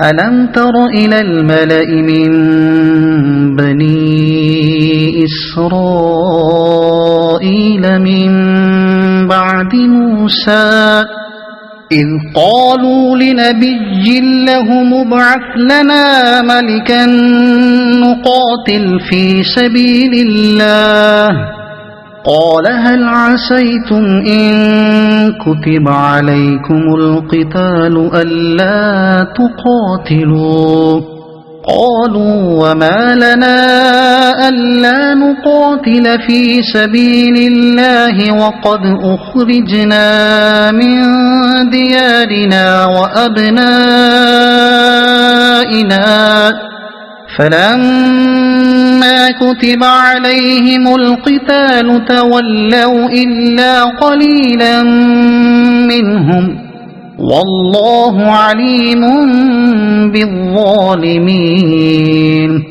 ألم تر إلى الملأ من بني إسرائيل من بعد موسى إذ قالوا لنبي لهم ابعث لنا ملكا نقاتل في سبيل الله قال هل عسيتم إن كتب عليكم القتال ألا تقاتلوا قالوا وما لنا ألا نقاتل في سبيل الله وقد أخرجنا من ديارنا وأبنائنا فلما كتب عليهم القتال تولوا إلا قليلا منهم والله عليم بالظالمين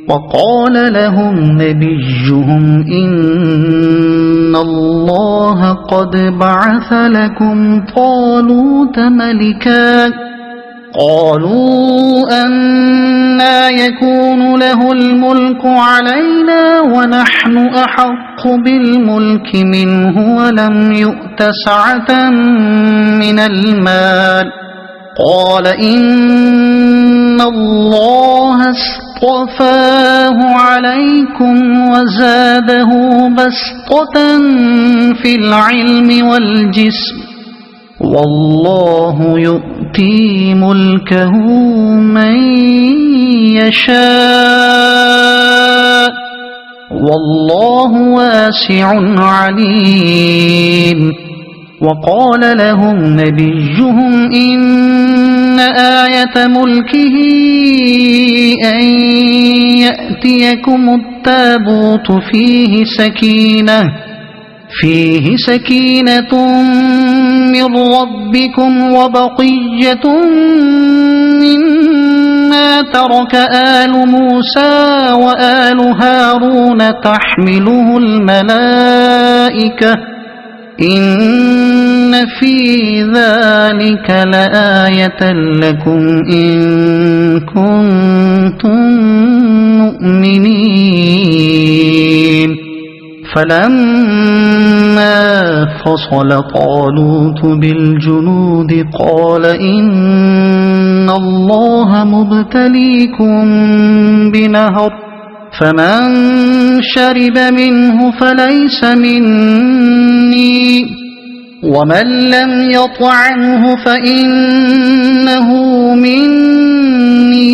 وقال لهم نبيهم إن الله قد بعث لكم طالوت ملكا قالوا أنى يكون له الملك علينا ونحن أحق بالملك منه ولم يؤت سعة من المال قال إن الله اصطفاه عليكم وزاده بسطة في العلم والجسم والله يؤتي ملكه من يشاء والله واسع عليم وقال لهم نبيهم إن آية ملكه أن يأتيكم التابوت فيه سكينة من ربكم وبقية مما ترك آل موسى وآل هارون تحمله الملائكة إن في ذلك لآية لكم إن كنتم مؤمنين فلما فصل طالوت بالجنود قال إن الله مبتليكم بنهر فمن شرب منه فليس مني ومن لم يطعمه فإنه مني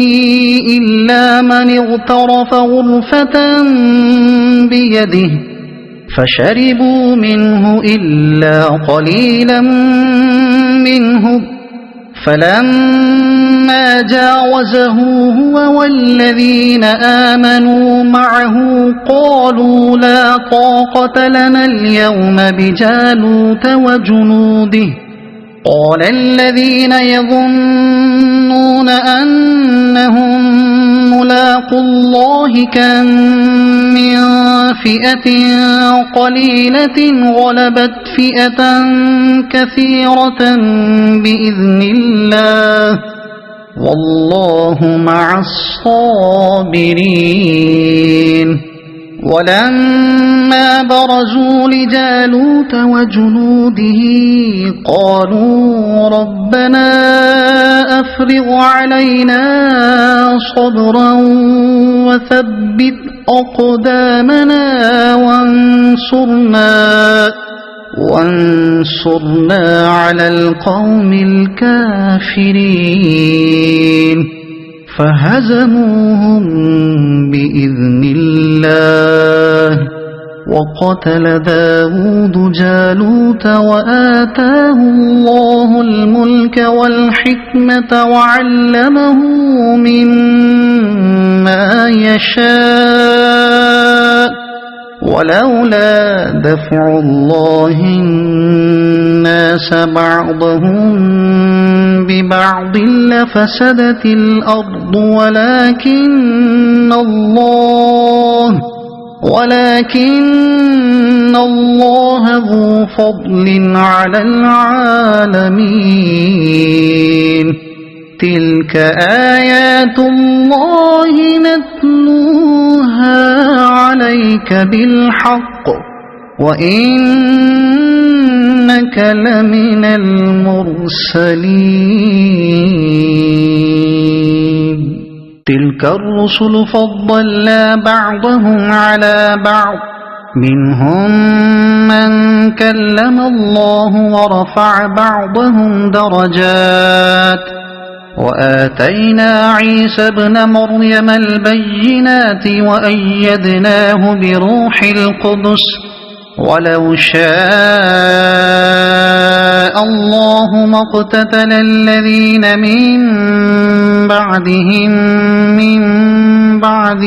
إلا من اغترف غرفة بيده فشربوا منه إلا قليلا منهم فلما جاوزه هو والذين آمنوا معه قالوا لا طاقة لنا اليوم بجالوت وجنوده قال الذين يظنون أنهم ملاقو الله كم من فئة قليلة غلبت فئة كثيرة بإذن الله والله مع الصابرين ولما برزوا لجالوت وجنوده قالوا ربنا أفرغ علينا صبرا وثبت أقدامنا وانصرنا على القوم الكافرين فهزموهم بإذن الله وقتل داود جالوت وآتاه الله الملك والحكمة وعلمه مما يشاء ولولا دفع الله الناس بعضهم ببعض لفسدت الأرض ولكن الله ذو فضل على العالمين تلك آيات الله نتلوها عليك بالحق وإنك لمن المرسلين تلك الرسل فضلنا بعضهم على بعض منهم من كلم الله ورفع بعضهم درجات وآتينا عيسى ابن مريم البينات وأيدناه بروح القدس ولو شاء الله ما اقتتل الذين من بعدهم من بعد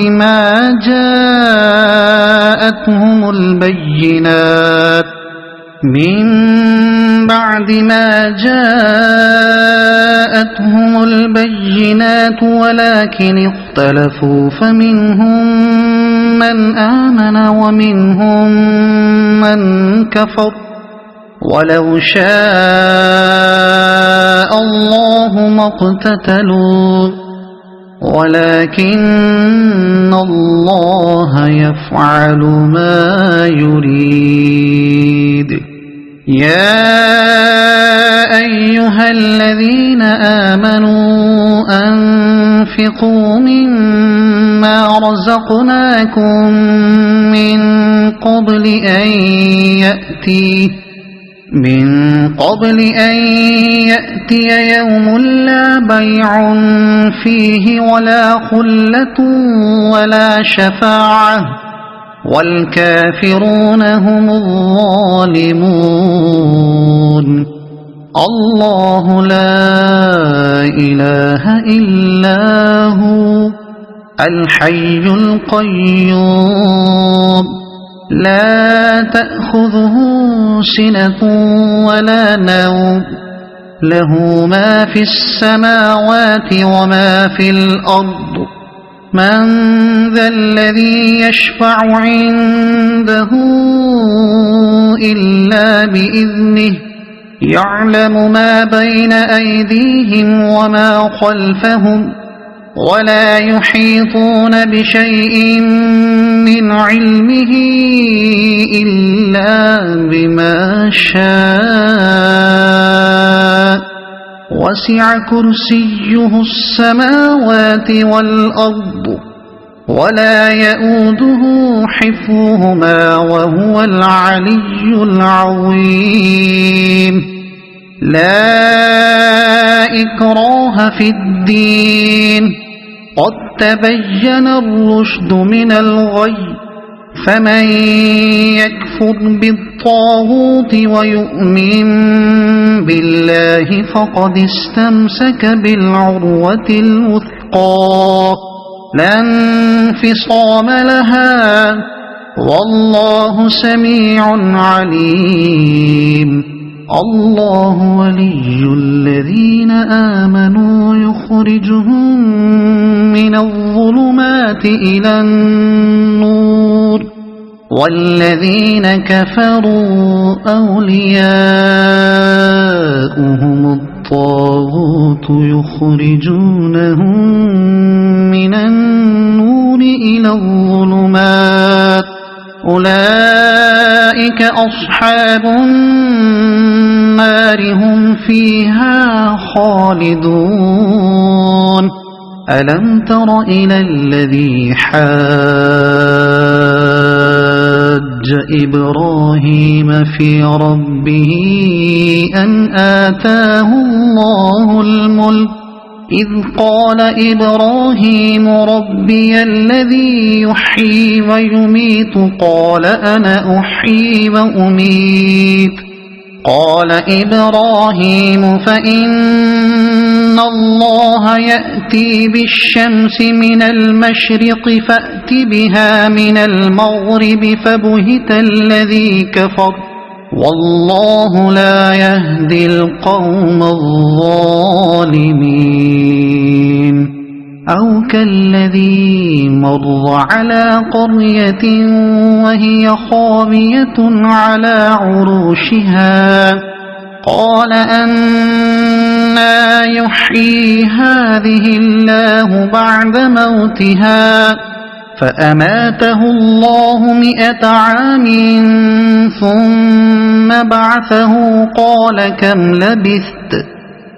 ما جاءتهم البينات ولكن اختلفوا فمنهم من آمن ومنهم من كفر ولو شاء الله ما اقتتلوا ولكن الله يفعل ما يريد يا أيها الذين آمنوا أنفقوا مما رزقناكم من قبل أن يأتي يوم لا بيع فيه ولا خلة ولا شفاعة والكافرون هم الظالمون الله لا إله إلا هو الحي القيوم لا تأخذه سنة ولا نوم له ما في السماوات وما في الأرض من ذا الذي يشفع عنده إلا بإذنه يعلم ما بين أيديهم وما خلفهم ولا يحيطون بشيء من علمه إلا بما شاء وسع كرسيه السماوات والأرض ولا يؤوده حفظهما وهو العلي العظيم لا إكراه في الدين قد تبين الرشد من الغي فمن يكفر بالطاغوت ويؤمن بالله فقد استمسك بالعروة الوثقى لا انفصام لها والله سميع عليم الله ولي الذين آمنوا يخرجهم من الظلمات إلى النور والذين كفروا أولياؤهم الطاغوت يخرجونهم من النور إلى الظلمات أولئك أصحاب النار هم فيها خالدون ألم تر إلى الذي حاج إبراهيم في ربه أن آتاه الله الملك إذ قال إبراهيم ربي الذي يحيي ويميت قال أنا أحيي وأميت قال إبراهيم فإن الله يأتي بالشمس من المشرق فأت بها من المغرب فبهت الذي كفر والله لا يهدي القوم الظالمين أو كالذي مر على قرية وهي خاوية على عروشها قال أنى يحيي هذه الله بعد موتها فأماته الله 100 عام ثم بعثه قال كم لبثت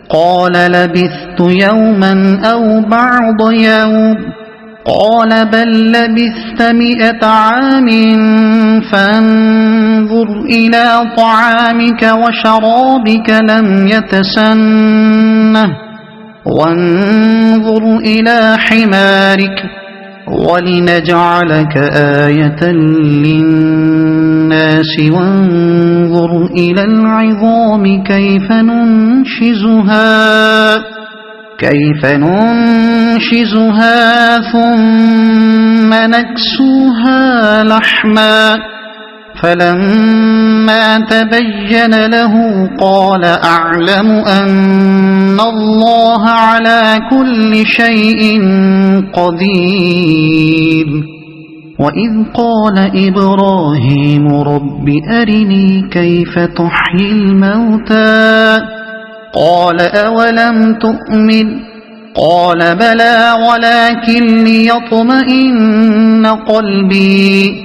قال لبثت يوما أو بعض يوم قال بل لبثت 100 عام فانظر إلى طعامك وشرابك لم يتسنه وانظر إلى حمارك ولنجعلك آية للناس وانظر إلى العظام كيف ننشزها ثم نكسوها لحما فلما تبين له قال أعلم أن الله على كل شيء قدير وإذ قال إبراهيم رب أرني كيف تحيي الموتى قال أولم تؤمن قال بلى ولكن ليطمئن قلبي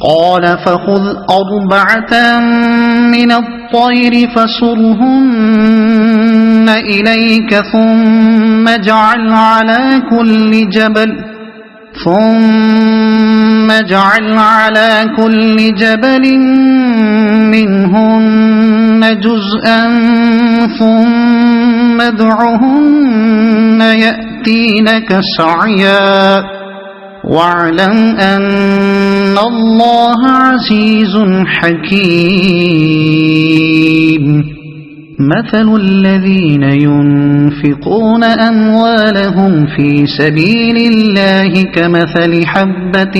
قال فخذ 4 من الطير فصرهن إليك ثم اجعل على كل جبل منهن جزءا ثم ادعهن يأتينك سعيا واعلم أن الله عزيز حكيم مثل الذين ينفقون أموالهم في سبيل الله كمثل حبة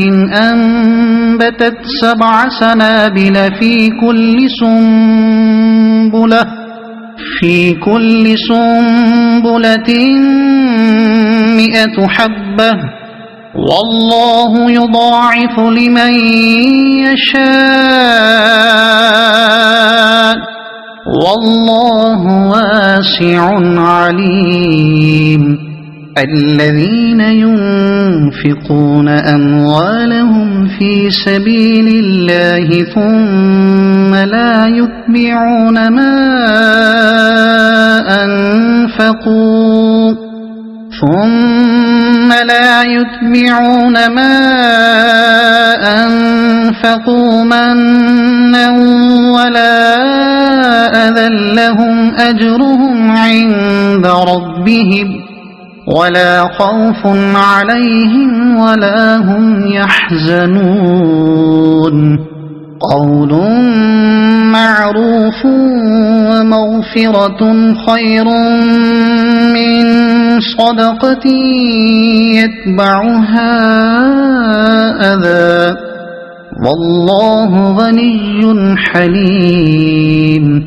أنبتت 7 سنابل في كل سنبلة 100 حبة والله يضاعف لمن يشاء والله واسع عليم الذين ينفقون أموالهم في سبيل الله ثم لا يتبعون ما أنفقوا منا ولا أذى لهم أجرهم عند ربهم ولا خوف عليهم ولا هم يحزنون قول معروف ومغفرة خير من صدقة يتبعها أذى والله غني حليم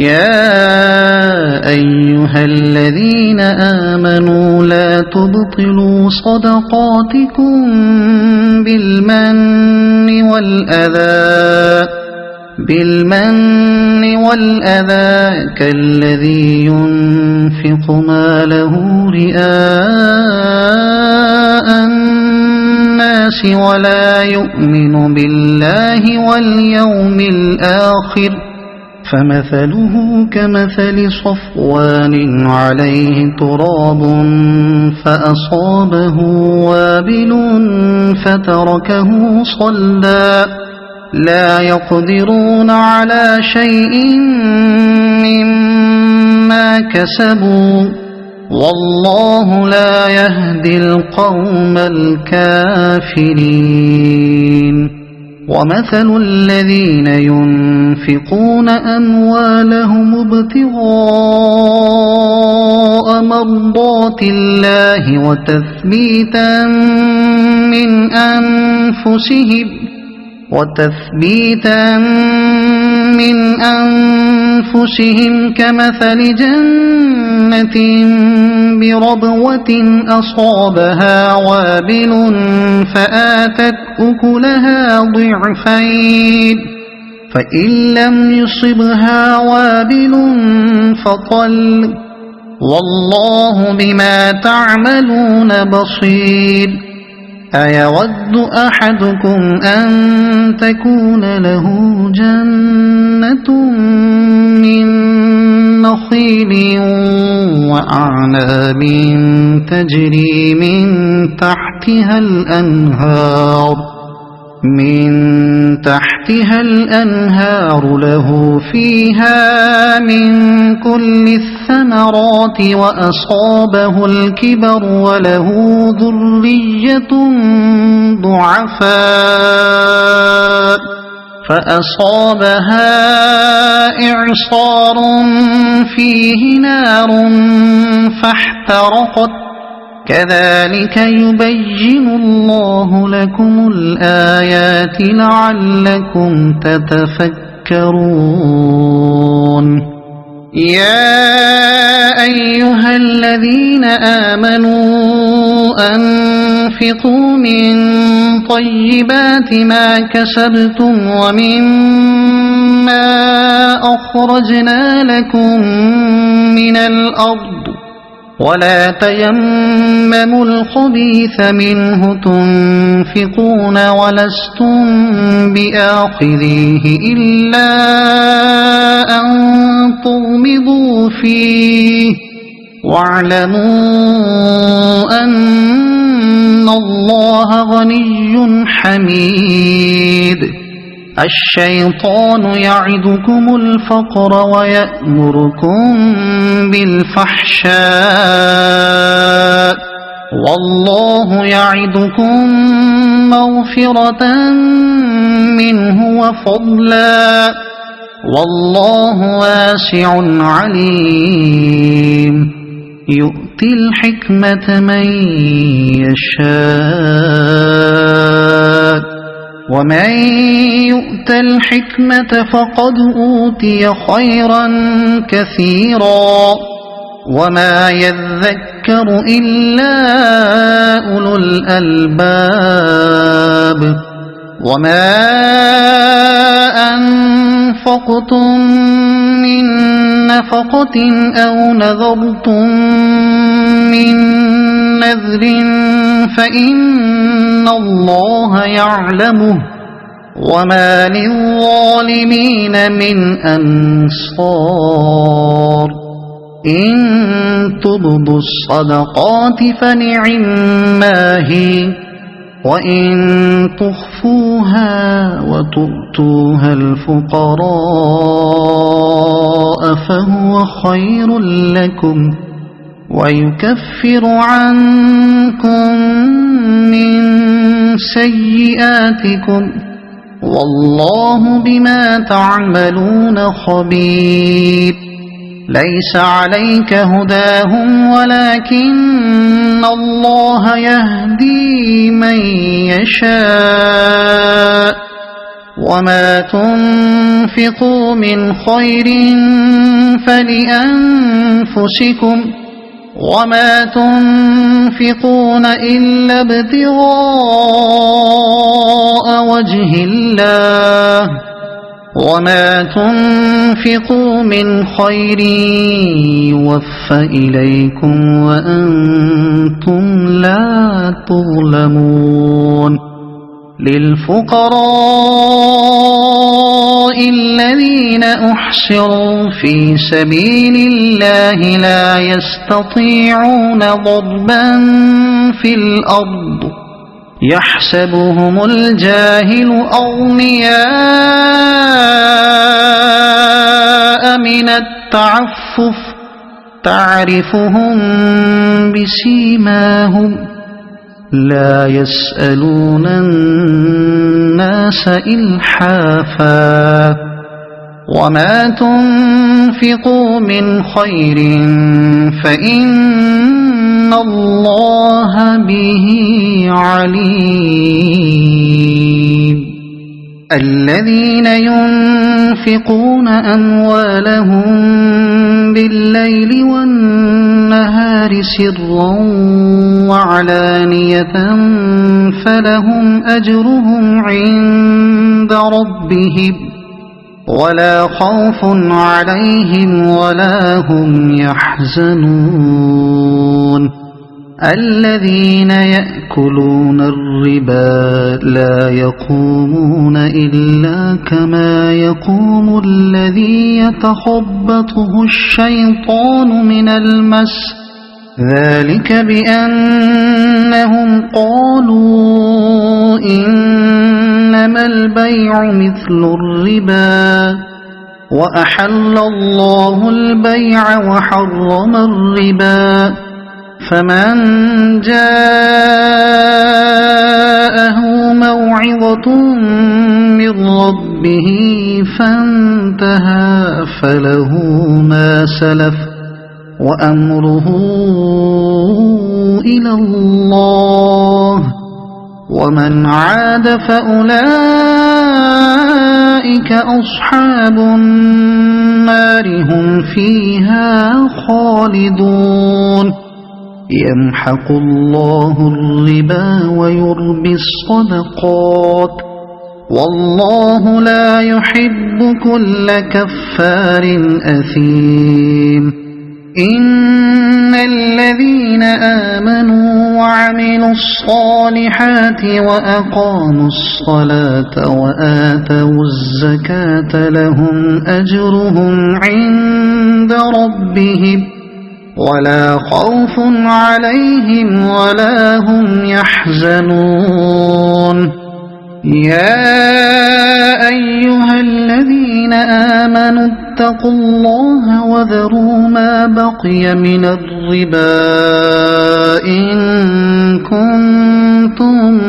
يا أيها الذين آمنوا لا تبطلوا صدقاتكم بالمن والأذى كالذي ينفق ماله رئاء الناس ولا يؤمن بالله واليوم الآخر فمثله كمثل صفوان عليه تراب فأصابه وابل فتركه صلدا لا يقدرون على شيء مما كسبوا والله لا يهدي القوم الكافرين ومثل الذين ينفقون أموالهم ابتغاء مرضات الله وتثبيتا من أنفسهم كمثل جنة بربوة أصابها وابل فآتت أكلها فإن لم يصبها وابل فطل والله بما تعملون بصير أيود أحدكم أن تكون له جنة من نخيل وأعناب تجري من تحتها الأنهار له فيها من كل الثمرات وأصابه الكبر وله ذرية ضعفاء فأصابها إعصار فيه نار فاحترقت كذلك يبين الله لكم الآيات لعلكم تتفكرون يا أيها الذين آمنوا أنفقوا من طيبات ما كسبتم ومما أخرجنا لكم من الأرض ولا تيمموا الخبيث منه تنفقون ولستم بآخذيه إلا أن تغمضوا فيه واعلموا أن الله غني حميد الشيطان يعدكم الفقر ويأمركم بالفحشاء والله يعدكم مغفرة منه وفضلا والله واسع عليم يؤتي الحكمة من يشاء ومن يؤت الحكمة فقد أوتي خيرا كثيرا وما يذكر إلا أولو الألباب وما أنفقتم من نفقة أو نذرتم من نذر فإن الله يعلمه وما للظالمين من أنصار إن تبدوا الصدقات فنعما هي وإن تخفوها وتؤتوها الفقراء فهو خير لكم ويكفر عنكم من سيئاتكم والله بما تعملون خبير ليس عليك هداهم ولكن الله يهدي من يشاء وما تنفقوا من خير فلأنفسكم وما تنفقون إلا ابتغاء وجه الله وما تنفقوا من خير يوفى إليكم وأنتم لا تظلمون للفقراء الذين أحصروا في سبيل الله لا يستطيعون ضربا في الأرض يحسبهم الجاهل أغنياء من التعفف تعرفهم بسيماهم لا يسألون الناس إلحافا وما تنفقوا من خير فإن الله به عليم الذين ينفقون أموالهم بالليل والنهار سرا وعلانية فلهم أجرهم عند ربهم ولا خوف عليهم ولا هم يحزنون الذين يأكلون الربا لا يقومون إلا كما يقوم الذي يتخبطه الشيطان من المس ذلك بأنهم قالوا إنما البيع مثل الربا وأحل الله البيع وحرم الربا فمن جاءه موعظة من ربه فانتهى فله ما سلف وأمره إلى الله ومن عاد فأولئك أصحاب النار هم فيها خالدون يمحق الله الربا ويربي الصدقات والله لا يحب كل كفار أثيم إن الذين آمنوا وعملوا الصالحات وأقاموا الصلاة وآتوا الزكاة لهم أجرهم عند ربهم ولا خوف عليهم ولا هم يحزنون يا أيها الذين آمنوا اتقوا الله وذروا ما بقي من الربا إن كنتم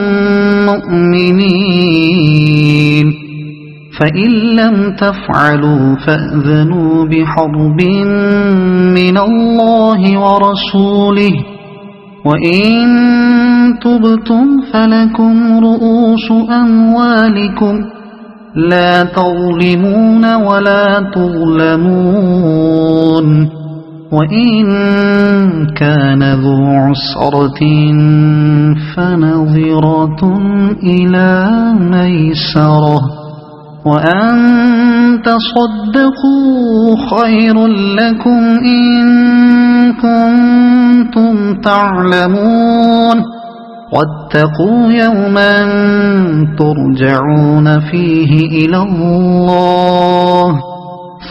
مؤمنين فإن لم تفعلوا فأذنوا بحرب من الله ورسوله وإن تبتم فلكم رؤوس أموالكم لا تظلمون ولا تظلمون وإن كان ذو عسرة فنظرة إلى ميسرة وأن تصدقوا خير لكم إن كنتم تعلمون واتقوا يوما ترجعون فيه إلى الله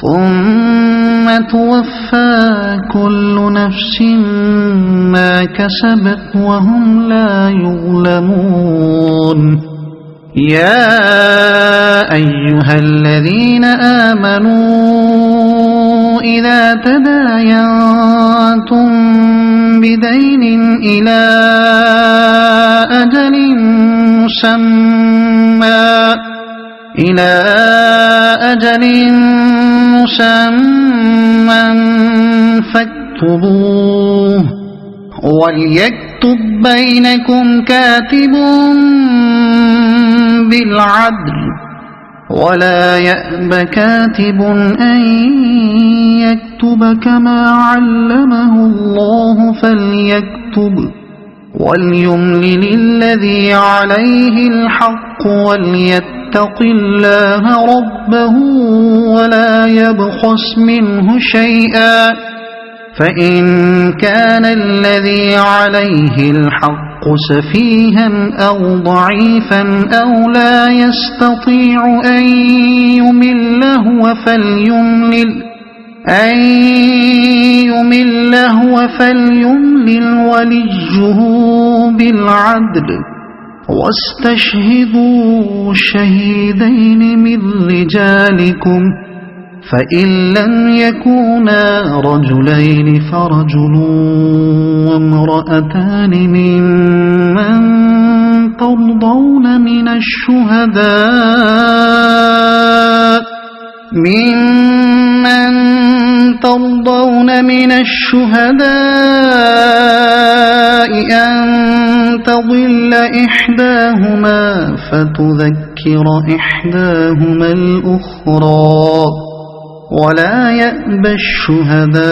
ثم توفى كل نفس ما كسبت وهم لا يظلمون يا أيها الذين آمنوا إذا تداينتم بدين إلى أجل مسمى فاكتبوه وليكتب بينكم كاتب بالعدل ولا يأب كاتب أن يكتب كما علمه الله فليكتب وليملل الذي عليه الحق وليتق الله ربه ولا يبخس منه شيئا فإن كان الذي عليه الحق سفيها أو ضعيفا أو لا يستطيع أن يمل هو فليملل وليه بالعدل واستشهدوا شهيدين من رجالكم فإن لم يكونا رجلين فرجل وامرأتان ممن ترضون من الشهداء أن تضل إحداهما فتذكر إحداهما الأخرى ولا يأبى الشهداء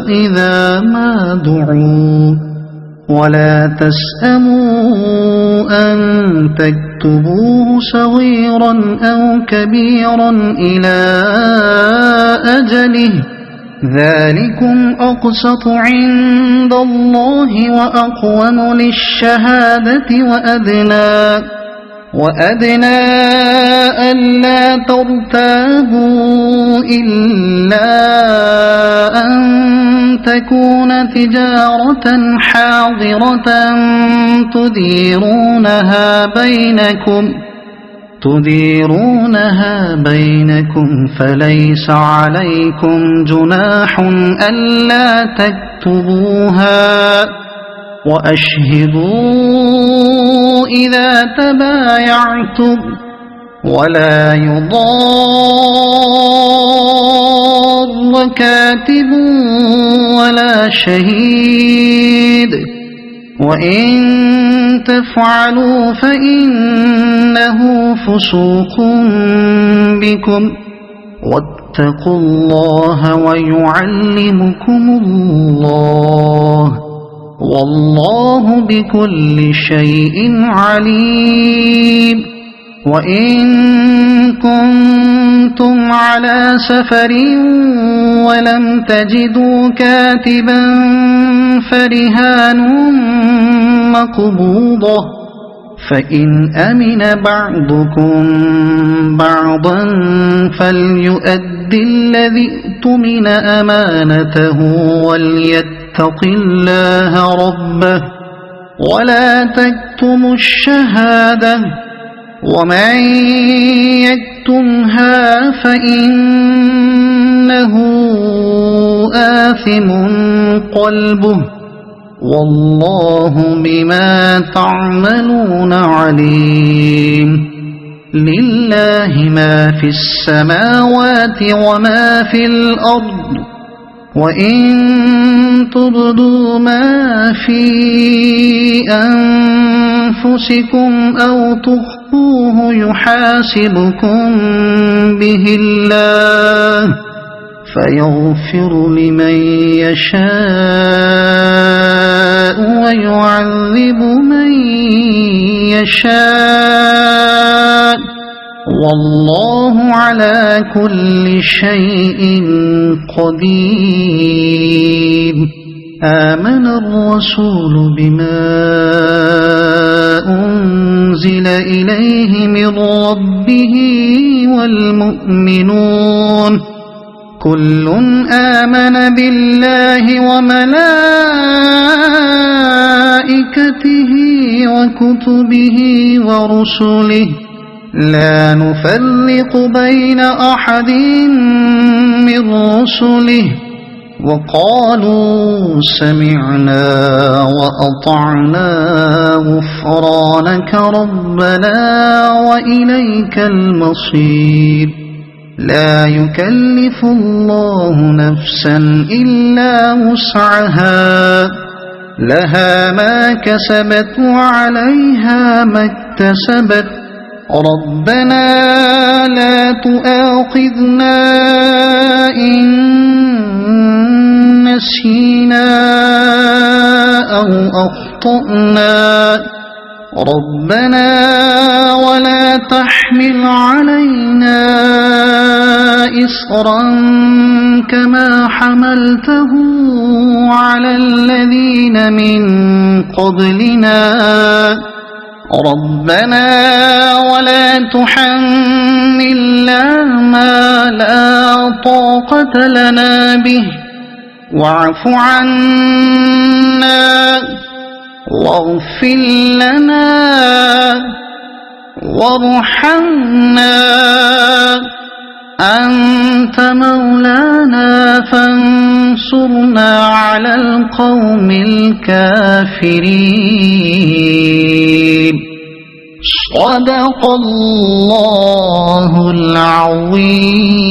إذا ما دعوا ولا تسأموا أن تكتبوه صغيرا أو كبيرا إلى أجله ذلكم أقسط عند الله وأقوم للشهادة وأدنى ألا ترتابوا إلا أن تكون تجارة حاضرة تديرونها بينكم فليس عليكم جناح ألا تكتبوها وأشهدوا إذا تبايعتم ولا يضار كاتب ولا شهيد وإن تفعلوا فإنه فسوق بكم واتقوا الله ويعلمكم الله والله بكل شيء عليم وإن كنتم على سفر ولم تجدوا كاتبا فرهان مقبوضة فإن أمن بعضكم بعضا فليؤد الذي اؤتمن أمانته وليتق الله ربه ولا تكتموا الشهادة ومن يكتمها فإنه آثم قلبه والله بما تعملون عليم لله ما في السماوات وما في الأرض وإن تبدوا ما في أنفسكم أو تخفوه يحاسبكم به الله فيغفر لمن يشاء ويعذب من يشاء والله على كل شيء قدير آمن الرسول بما أنزل إليه من ربه والمؤمنون كل آمن بالله وملائكته وكتبه ورسله لا نفرق بين أحد من رسله وقالوا سمعنا وأطعنا غفرانك ربنا وإليك المصير لا يكلف الله نفسا إلا وسعها لها ما كسبت وعليها ما اكتسبت ربنا لا تؤاخذنا إن نسينا أو أخطأنا ربنا ولا تحمل علينا إصرا كما حملته على الذين من قبلنا ربنا ولا تحملنا ما لا طاقة لنا به واعف عنا واغفر لنا وارحمنا أنت مولانا فانصرنا على القوم الكافرين صدق الله العظيم.